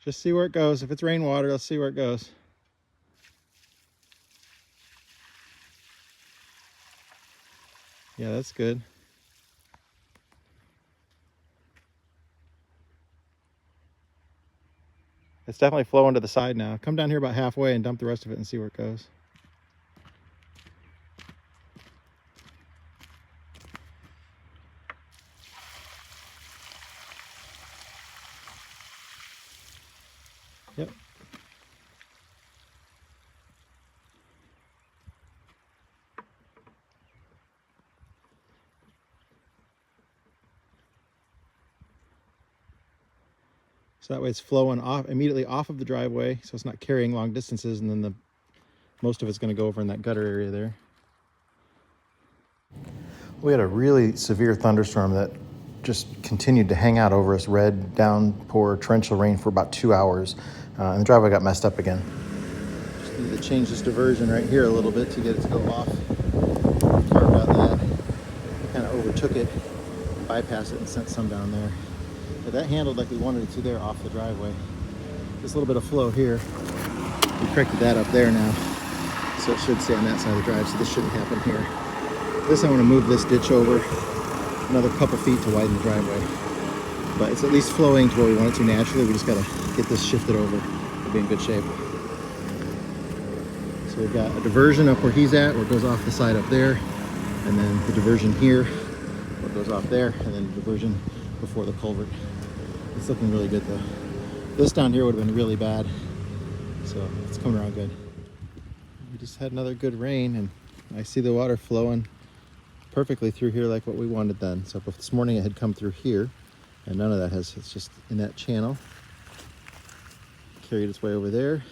Just see where it goes. If it's rainwater, let's see where it goes. Yeah, that's good. It's definitely flowing to the side now. Come down here about halfway and dump the rest of it and see where it goes. Yep. So that way it's flowing off immediately off of the driveway, so it's not carrying long distances, and then most of it's going to go over in that gutter area there. We had a really severe thunderstorm that just continued to hang out over us, red downpour torrential rain for about 2 hours, and the driveway got messed up again. Just need to change this diversion right here a little bit to get it to go off. Carved out that, kind of overtook it, bypassed it, and sent some down there. But that handled like we wanted it to there off the driveway. Just a little bit of flow here. We corrected that up there now, so it should stay on that side of the drive, so this shouldn't happen here. This, I want to move this ditch over another couple feet to widen the driveway. But it's at least flowing to where we want it to naturally. We just got to get this shifted over to be in good shape. So we've got a diversion up where he's at, where it goes off the side up there, and then the diversion here, where it goes off there, and then the diversion before the culvert. It's looking really good though. This down here would have been really bad, so it's coming around good. We just had another good rain, and I see the water flowing perfectly through here like what we wanted then. So this morning it had come through here, and none of that has, it's just in that channel. Carried its way over there,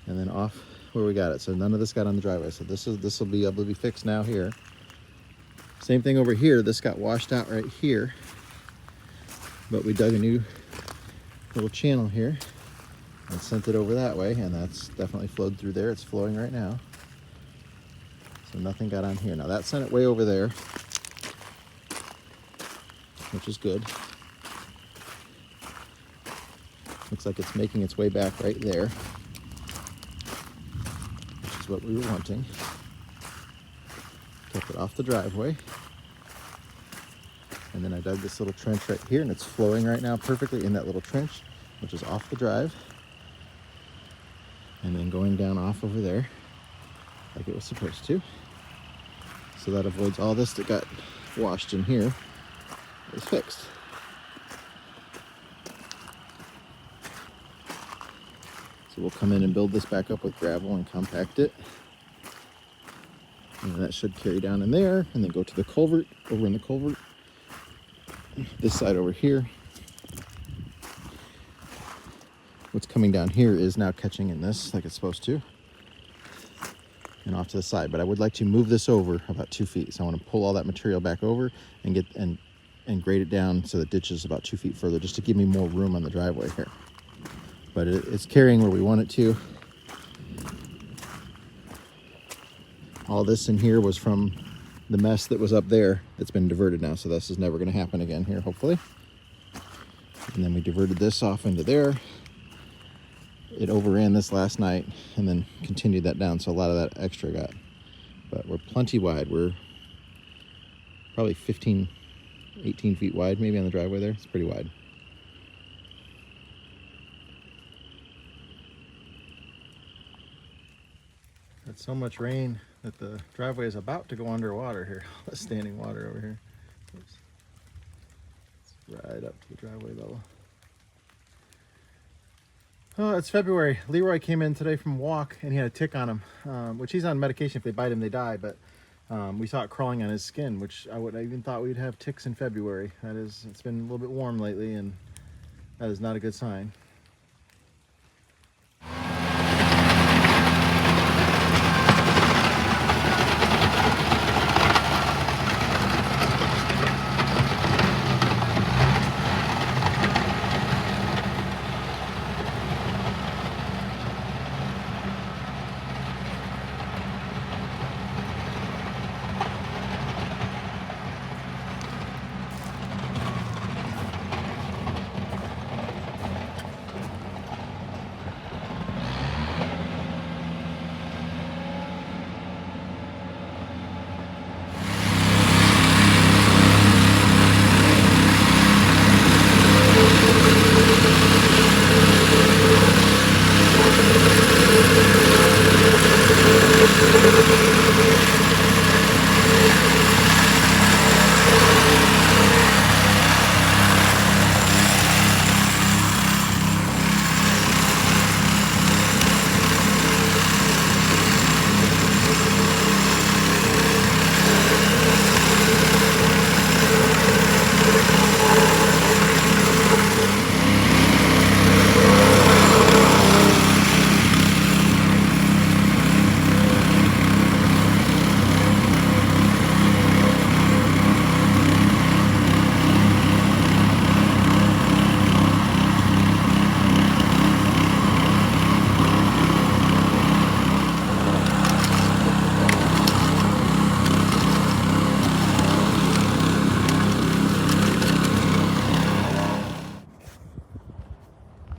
and then off where we got it. So none of this got on the driveway. So this will be able to be fixed now here. Same thing over here. This got washed out right here, but we dug a new little channel here and sent it over that way, and that's definitely flowed through there. It's flowing right now. So nothing got on here. Now that sent it way over there, which is good. Looks like it's making its way back right there, which is what we were wanting. Kept it off the driveway. And then I dug this little trench right here, and it's flowing right now perfectly in that little trench, which is off the drive. And then going down off over there, like it was supposed to. So that avoids all this that got washed in here. It's fixed. So we'll come in and build this back up with gravel and compact it. And that should carry down in there, and then go to the culvert, over in the culvert. This side over here. What's coming down here is now catching in this like it's supposed to, and off to the side. But I would like to move this over about 2 feet. So I want to pull all that material back over and get and grade it down so the ditch is about 2 feet further, just to give me more room on the driveway here. But it's carrying where we want it to. All this in here was from the mess that was up there that's been diverted now, so this is never going to happen again here, hopefully. And then we diverted this off into there. It overran this last night and then continued that down, so a lot of that extra got. But we're plenty wide. We're probably 15, 18 feet wide maybe on the driveway there. It's pretty wide. Had so much rain that the driveway is about to go underwater here. All the standing water over here. Oops. It's right up to the driveway level. Oh, it's February. Leroy came in today from a walk, and he had a tick on him, which he's on medication. If they bite him, they die. But we saw it crawling on his skin, which I even thought we'd have ticks in February. It's been a little bit warm lately, and that is not a good sign.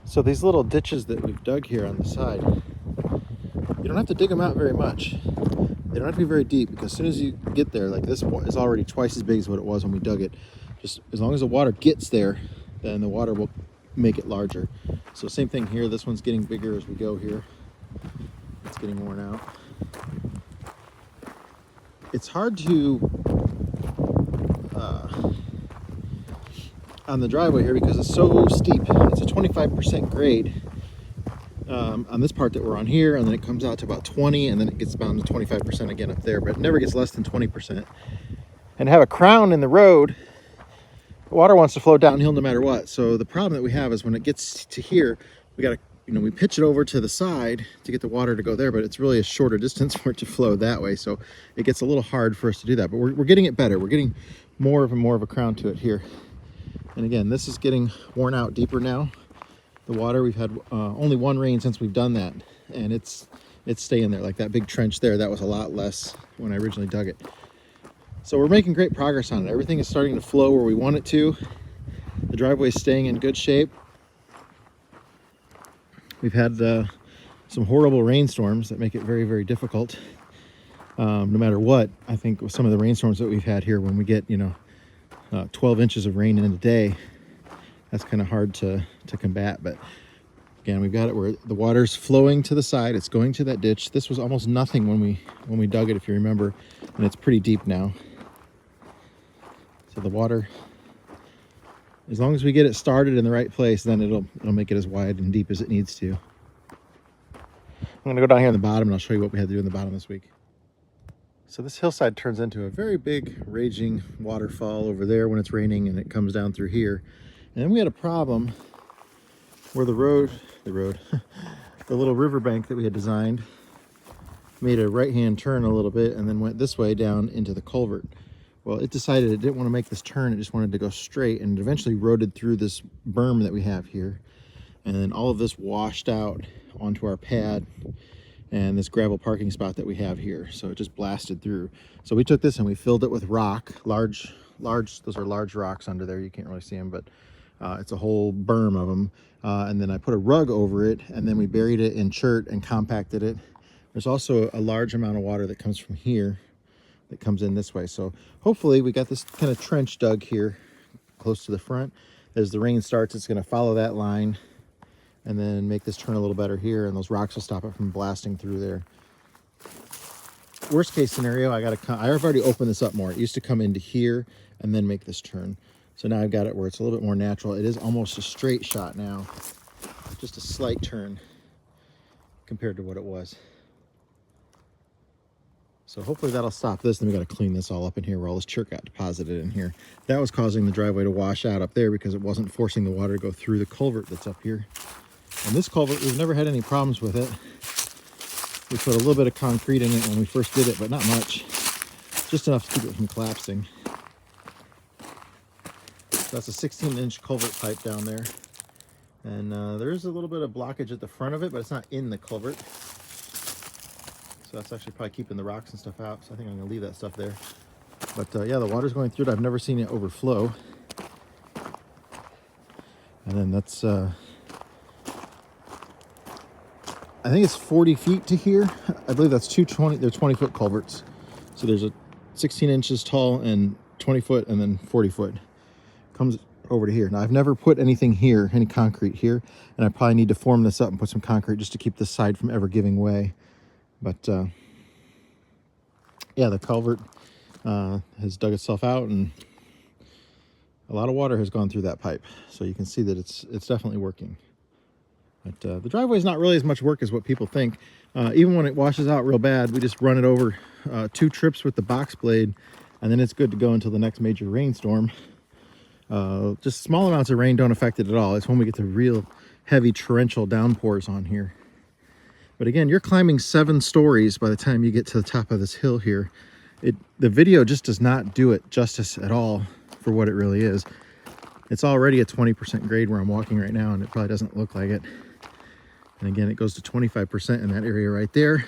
So these little ditches that we've dug here on the side, you don't have to dig them out very much. They don't have to be very deep, because as soon as you get there, like this one is already twice as big as what it was when we dug it. Just as long as the water gets there, then the water will make it larger. So same thing here. This one's getting bigger as we go here. It's getting worn out. It's hard to on the driveway here because it's so steep. It's a 25% grade on this part that we're on here, and then it comes out to about 20, and then it gets down to 25% again up there, but it never gets less than 20%. And to have a crown in the road, the water wants to flow downhill no matter what. So the problem that we have is when it gets to here, we got to, we pitch it over to the side to get the water to go there, but it's really a shorter distance for it to flow that way. So it gets a little hard for us to do that, but we're getting it better. We're getting more of a crown to it here. And again, this is getting worn out deeper now. The water, we've had only one rain since we've done that, and it's staying there. Like that big trench there, that was a lot less when I originally dug it. So we're making great progress on it. Everything is starting to flow where we want it to. The driveway is staying in good shape. We've had some horrible rainstorms that make it very, very difficult. No matter what, I think with some of the rainstorms that we've had here, when we get 12 inches of rain in a day, that's kind of hard to combat. But again, we've got it where the water's flowing to the side. It's going to that ditch. This was almost nothing when we dug it, if you remember, and it's pretty deep now. So the water, as long as we get it started in the right place, then it'll make it as wide and deep as it needs to. I'm gonna go down here in the bottom and I'll show you what we had to do in the bottom this week. So this hillside turns into a very big raging waterfall over there when it's raining, and it comes down through here. And then we had a problem where the little riverbank that we had designed made a right-hand turn a little bit and then went this way down into the culvert. Well, it decided it didn't want to make this turn. It just wanted to go straight, and it eventually roded through this berm that we have here. And then all of this washed out onto our pad and this gravel parking spot that we have here. So it just blasted through. So we took this and we filled it with rock, large, those are large rocks under there. You can't really see them, but it's a whole berm of them. And then I put a rug over it, and then we buried it in chert and compacted it. There's also a large amount of water that comes from here that comes in this way. So hopefully we got this kind of trench dug here close to the front. As the rain starts, it's gonna follow that line and then make this turn a little better here, and those rocks will stop it from blasting through there. Worst case scenario, I've already opened this up more. It used to come into here and then make this turn. So now I've got it where it's a little bit more natural. It is almost a straight shot now, just a slight turn compared to what it was. So hopefully that'll stop this. Then we got to clean this all up in here where all this chert got deposited in here. That was causing the driveway to wash out up there because it wasn't forcing the water to go through the culvert that's up here. And this culvert, we've never had any problems with it. We put a little bit of concrete in it when we first did it, but not much. Just enough to keep it from collapsing. So that's a 16-inch culvert pipe down there. And there is a little bit of blockage at the front of it, but it's not in the culvert. So that's actually probably keeping the rocks and stuff out. So I think I'm gonna leave that stuff there. But yeah, the water's going through it. I've never seen it overflow. And then that's, I think it's 40 feet to here. I believe that's they're 20-foot culverts. So there's a 16 inches tall and 20 foot and then 40 foot. Comes over to here. Now I've never put anything here, any concrete here, and I probably need to form this up and put some concrete just to keep this side from ever giving way. But yeah, the culvert has dug itself out, and a lot of water has gone through that pipe. So you can see that it's definitely working. But the driveway is not really as much work as what people think. Even when it washes out real bad, we just run it over 2 trips with the box blade, and then it's good to go until the next major rainstorm. Just small amounts of rain don't affect it at all. It's when we get the real heavy torrential downpours on here. But again, you're climbing 7 stories by the time you get to the top of this hill here. The video just does not do it justice at all for what it really is. It's already a 20% grade where I'm walking right now, and it probably doesn't look like it. And again, it goes to 25% in that area right there.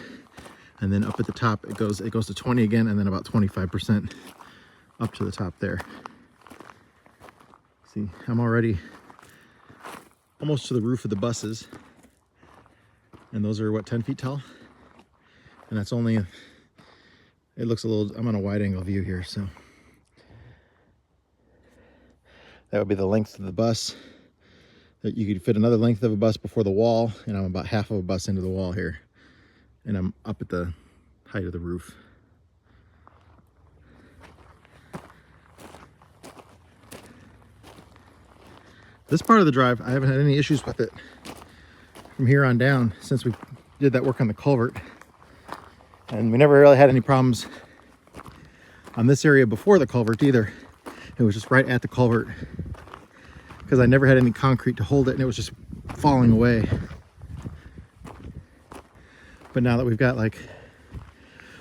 And then up at the top, it goes to 20 again, and then about 25% up to the top there. See, I'm already almost to the roof of the buses. And those are, what, 10 feet tall? And that's only, it looks a little, I'm on a wide angle view here, so. That would be the length of the bus. That you could fit another length of a bus before the wall, and I'm about half of a bus into the wall here. And I'm up at the height of the roof. This part of the drive, I haven't had any issues with it from here on down since we did that work on the culvert. And we never really had any problems on this area before the culvert either. It was just right at the culvert because I never had any concrete to hold it, and it was just falling away. But now that we've got like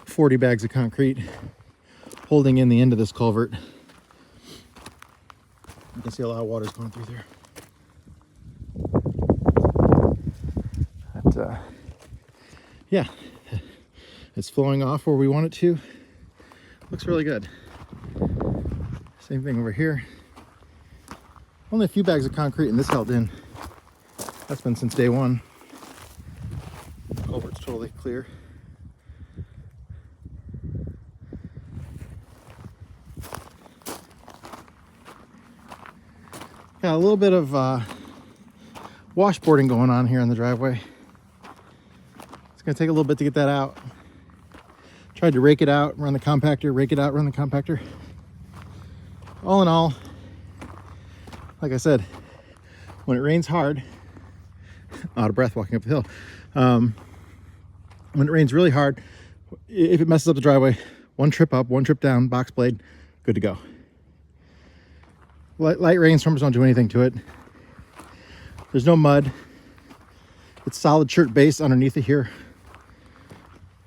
40 bags of concrete holding in the end of this culvert, you can see a lot of water's going through there. But, yeah, it's flowing off where we want it to. Looks really good. Same thing over here. Only a few bags of concrete, and this held in. That's been since day one. Culvert's totally clear. Got a little bit of washboarding going on here in the driveway. It's gonna take a little bit to get that out. Tried to rake it out, run the compactor, rake it out, run the compactor. All in all, like I said, when it rains hard, out of breath walking up the hill. When it rains really hard, if it messes up the driveway, 1 trip up, 1 trip down, box blade, good to go. Light rainstorms don't do anything to it. There's no mud. It's solid chert base underneath it here.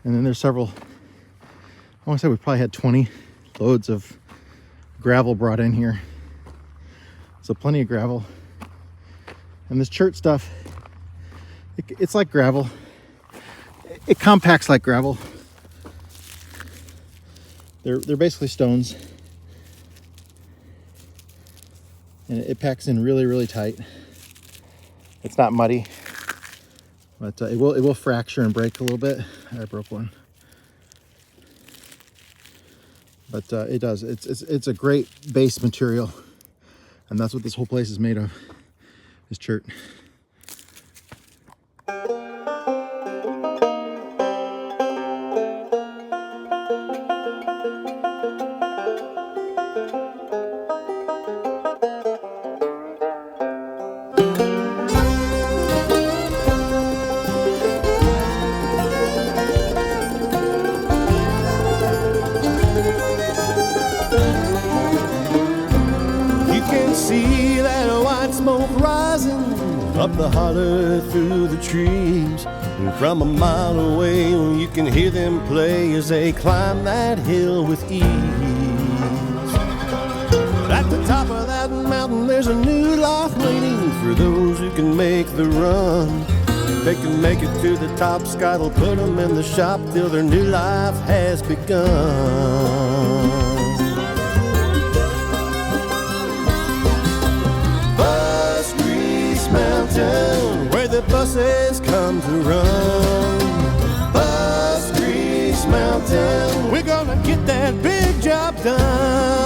And then there's several, I want to say we probably had 20 loads of gravel brought in here. So plenty of gravel. And this chert stuff, it's like gravel. It compacts like gravel. They're basically stones. And it packs in really, really tight. It's not muddy, but it will fracture and break a little bit. I broke one. But it does. It's a great base material, and that's what this whole place is made of. Is chert. See that white smoke rising up the holler through the trees. And from a mile away you can hear them play as they climb that hill with ease. At the top of that mountain there's a new life waiting for those who can make the run. If they can make it to the top, Scott will put them in the shop till their new life has begun. Mountain, where the buses come to run. Bus Grease Mountain, we're gonna get that big job done.